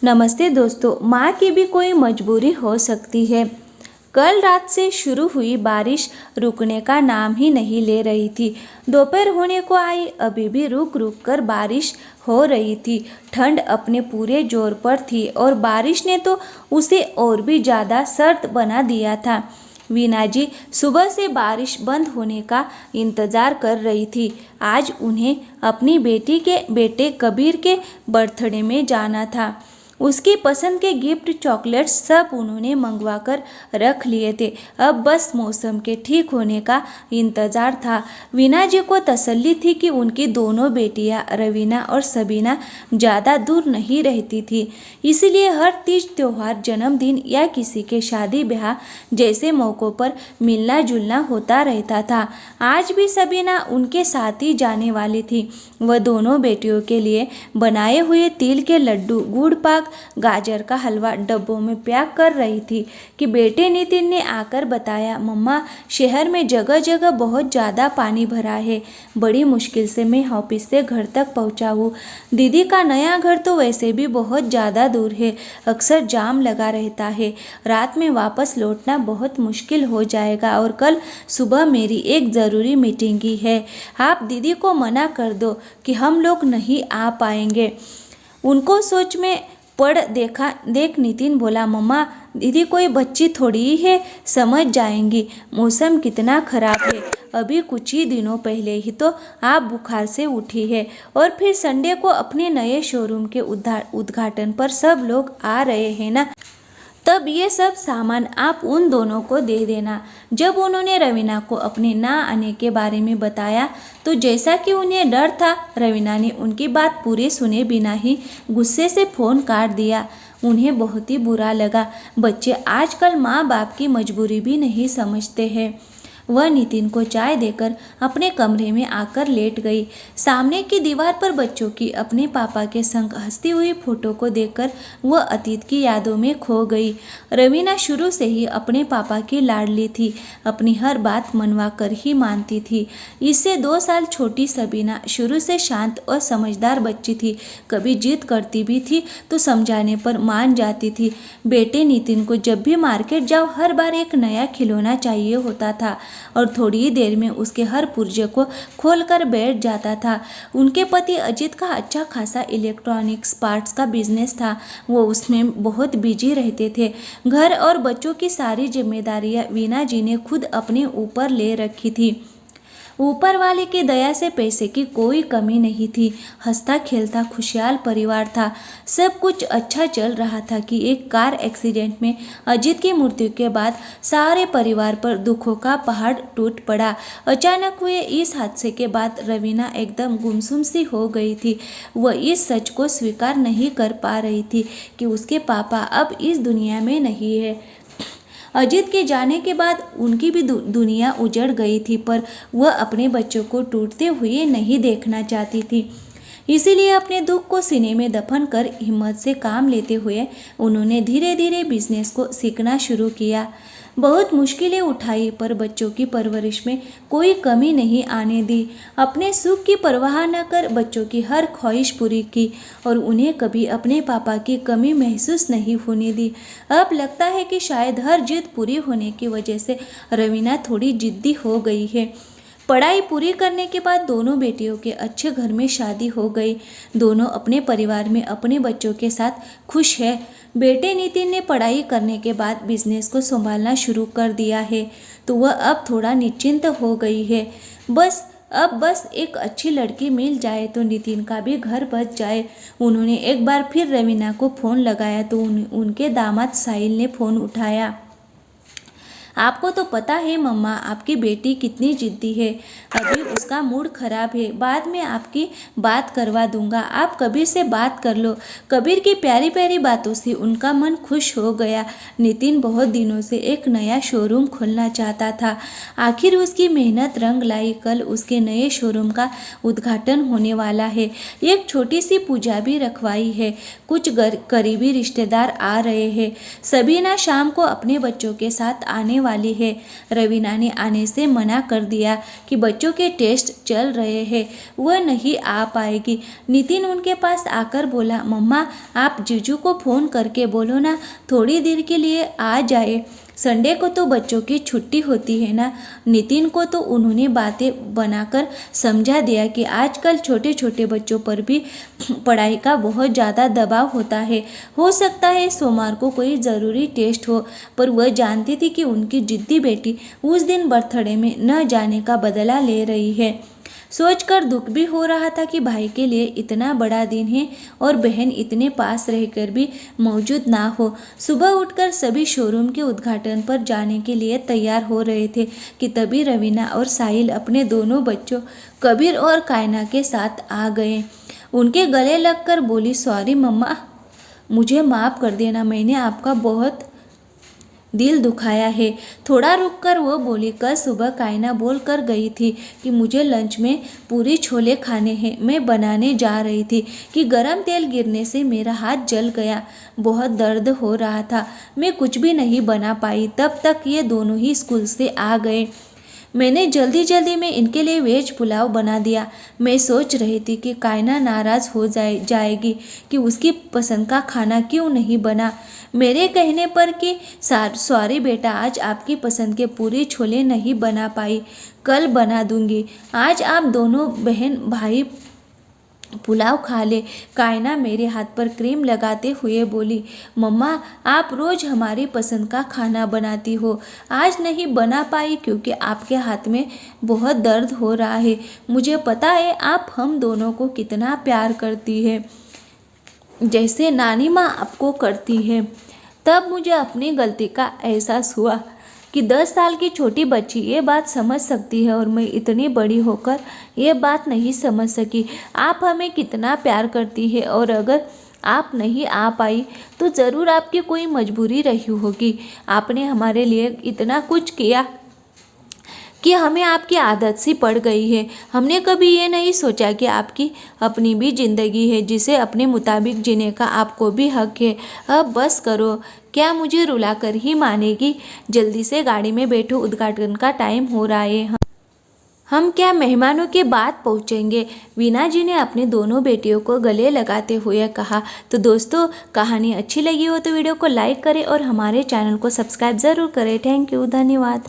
नमस्ते दोस्तों। माँ की भी कोई मजबूरी हो सकती है। कल रात से शुरू हुई बारिश रुकने का नाम ही नहीं ले रही थी। दोपहर होने को आई, अभी भी रुक रुक कर बारिश हो रही थी। ठंड अपने पूरे जोर पर थी और बारिश ने तो उसे और भी ज़्यादा सर्द बना दिया था। वीना जी सुबह से बारिश बंद होने का इंतज़ार कर रही थी। आज उन्हें अपनी बेटी के बेटे कबीर के बर्थडे में जाना था। उसकी पसंद के गिफ्ट, चॉकलेट्स सब उन्होंने मंगवा कर रख लिए थे। अब बस मौसम के ठीक होने का इंतज़ार था। वीना जी को तसल्ली थी कि उनकी दोनों बेटियां रवीना और सबीना ज़्यादा दूर नहीं रहती थी, इसलिए हर तीज त्योहार, जन्मदिन या किसी के शादी ब्याह जैसे मौक़ों पर मिलना जुलना होता रहता था। आज भी सबीना उनके साथ ही जाने वाली थी। वह दोनों बेटियों के लिए बनाए हुए तिल के लड्डू, गुड़ पाक, गाजर का हलवा डब्बों में पैक कर रही थी कि बेटे नितिन ने आकर बताया, मम्मा शहर में जगह जगह बहुत ज़्यादा पानी भरा है। बड़ी मुश्किल से मैं ऑफिस से घर तक पहुंचा हूँ। दीदी का नया घर तो वैसे भी बहुत ज़्यादा दूर है, अक्सर जाम लगा रहता है। रात में वापस लौटना बहुत मुश्किल हो जाएगा और कल सुबह मेरी एक ज़रूरी मीटिंग ही है। आप दीदी को मना कर दो कि हम लोग नहीं आ पाएंगे। उनको सोच में पढ़ देख नितिन बोला, मम्मा दीदी कोई बच्ची थोड़ी ही है, समझ जाएंगी। मौसम कितना खराब है, अभी कुछ ही दिनों पहले ही तो आप बुखार से उठी है और फिर संडे को अपने नए शोरूम के उद्घाटन पर सब लोग आ रहे हैं ना, तब ये सब सामान आप उन दोनों को दे देना। जब उन्होंने रवीना को अपने ना आने के बारे में बताया तो जैसा कि उन्हें डर था, रवीना ने उनकी बात पूरी सुने बिना ही गुस्से से फ़ोन काट दिया। उन्हें बहुत ही बुरा लगा। बच्चे आजकल माँ बाप की मजबूरी भी नहीं समझते हैं। वह नितिन को चाय देकर अपने कमरे में आकर लेट गई। सामने की दीवार पर बच्चों की अपने पापा के संग हंसती हुई फोटो को देखकर वह अतीत की यादों में खो गई। रवीना शुरू से ही अपने पापा की लाडली थी, अपनी हर बात मनवा कर ही मानती थी। इससे 2 साल छोटी सबीना शुरू से शांत और समझदार बच्ची थी। कभी जिद करती भी थी तो समझाने पर मान जाती थी। बेटे नितिन को जब भी मार्केट जाओ हर बार एक नया खिलौना चाहिए होता था और थोड़ी ही देर में उसके हर पुर्जे को खोलकर बैठ जाता था। उनके पति अजित का अच्छा खासा इलेक्ट्रॉनिक्स पार्ट्स का बिजनेस था, वो उसमें बहुत बिजी रहते थे। घर और बच्चों की सारी जिम्मेदारियां वीना जी ने खुद अपने ऊपर ले रखी थी। ऊपर वाले की दया से पैसे की कोई कमी नहीं थी। हंसता खेलता खुशहाल परिवार था। सब कुछ अच्छा चल रहा था कि एक कार एक्सीडेंट में अजित की मृत्यु के बाद सारे परिवार पर दुखों का पहाड़ टूट पड़ा। अचानक हुए इस हादसे के बाद रवीना एकदम गुमसुम सी हो गई थी। वह इस सच को स्वीकार नहीं कर पा रही थी कि उसके पापा अब इस दुनिया में नहीं है। अजित के जाने के बाद उनकी भी दुनिया उजड़ गई थी, पर वह अपने बच्चों को टूटते हुए नहीं देखना चाहती थी। इसीलिए अपने दुख को सीने में दफन कर हिम्मत से काम लेते हुए उन्होंने धीरे धीरे बिजनेस को सीखना शुरू किया। बहुत मुश्किलें उठाई पर बच्चों की परवरिश में कोई कमी नहीं आने दी। अपने सुख की परवाह न कर बच्चों की हर ख्वाहिश पूरी की और उन्हें कभी अपने पापा की कमी महसूस नहीं होने दी। अब लगता है कि शायद हर जिद पूरी होने की वजह से रवीना थोड़ी जिद्दी हो गई है। पढ़ाई पूरी करने के बाद दोनों बेटियों के अच्छे घर में शादी हो गई। दोनों अपने परिवार में अपने बच्चों के साथ खुश है। बेटे नितिन ने पढ़ाई करने के बाद बिजनेस को संभालना शुरू कर दिया है, तो वह अब थोड़ा निश्चिंत हो गई है। अब बस एक अच्छी लड़की मिल जाए तो नितिन का भी घर बच जाए। उन्होंने एक बार फिर रवीना को फ़ोन लगाया तो उनके दामाद साहिल ने फ़ोन उठाया। आपको तो पता है मम्मा, आपकी बेटी कितनी जिद्दी है। अभी उसका मूड खराब है, बाद में आपकी बात करवा दूंगा। आप कबीर से बात कर लो। कबीर की प्यारी प्यारी बातों से उनका मन खुश हो गया। नितिन बहुत दिनों से एक नया शोरूम खोलना चाहता था। आखिर उसकी मेहनत रंग लाई। कल उसके नए शोरूम का उद्घाटन होने वाला है। एक छोटी सी पूजा भी रखवाई है। कुछ करीबी रिश्तेदार आ रहे हैं। सबीना शाम को अपने बच्चों के साथ आने वाली है। रवीना ने आने से मना कर दिया कि बच्चों के टेस्ट चल रहे हैं, वह नहीं आ पाएगी। नितिन उनके पास आकर बोला, मम्मा आप जीजू को फ़ोन करके बोलो ना थोड़ी देर के लिए आ जाए, संडे को तो बच्चों की छुट्टी होती है ना। नितिन को तो उन्होंने बातें बनाकर समझा दिया कि आजकल छोटे छोटे बच्चों पर भी पढ़ाई का बहुत ज़्यादा दबाव होता है। हो सकता है सोमवार को कोई ज़रूरी टेस्ट हो, पर वह जानती थी कि उनकी जिद्दी बेटी उस दिन बर्थडे में न जाने का बदला ले रही है। सोचकर दुख भी हो रहा था कि भाई के लिए इतना बड़ा दिन है और बहन इतने पास रहकर भी मौजूद ना हो। सुबह उठकर सभी शोरूम के उद्घाटन पर जाने के लिए तैयार हो रहे थे कि तभी रवीना और साहिल अपने दोनों बच्चों कबीर और कायना के साथ आ गए। उनके गले लगकर बोली, सॉरी मम्मा, मुझे माफ़ कर देना, मैंने आपका बहुत दिल दुखाया है। थोड़ा रुककर वो बोली, कल सुबह कायना बोल कर गई थी कि मुझे लंच में पूरी छोले खाने हैं। मैं बनाने जा रही थी कि गरम तेल गिरने से मेरा हाथ जल गया, बहुत दर्द हो रहा था, मैं कुछ भी नहीं बना पाई। तब तक ये दोनों ही स्कूल से आ गए। मैंने जल्दी जल्दी में इनके लिए वेज पुलाव बना दिया। मैं सोच रही थी कि कायना नाराज़ हो जाएगी कि उसकी पसंद का खाना क्यों नहीं बना। मेरे कहने पर कि सॉरी बेटा, आज आपकी पसंद के पूरी छोले नहीं बना पाई, कल बना दूंगी। आज आप दोनों बहन भाई पुलाव खा ले। कायना मेरे हाथ पर क्रीम लगाते हुए बोली, मम्मा आप रोज़ हमारी पसंद का खाना बनाती हो, आज नहीं बना पाई क्योंकि आपके हाथ में बहुत दर्द हो रहा है। मुझे पता है आप हम दोनों को कितना प्यार करती है, जैसे नानी माँ आपको करती है। तब मुझे अपनी गलती का एहसास हुआ कि 10 साल की छोटी बच्ची ये बात समझ सकती है और मैं इतनी बड़ी होकर ये बात नहीं समझ सकी। आप हमें कितना प्यार करती है और अगर आप नहीं आ पाई तो ज़रूर आपकी कोई मजबूरी रही होगी। आपने हमारे लिए इतना कुछ किया कि हमें आपकी आदत सी पड़ गई है। हमने कभी ये नहीं सोचा कि आपकी अपनी भी ज़िंदगी है जिसे अपने मुताबिक जीने का आपको भी हक है। अब बस करो, क्या मुझे रुलाकर ही मानेगी? जल्दी से गाड़ी में बैठो, उद्घाटन का टाइम हो रहा है। हम क्या मेहमानों के बाद पहुंचेंगे? वीना जी ने अपने दोनों बेटियों को गले लगाते हुए कहा। तो दोस्तों, कहानी अच्छी लगी हो तो वीडियो को लाइक करें और हमारे चैनल को सब्सक्राइब ज़रूर करें। थैंक यू, धन्यवाद।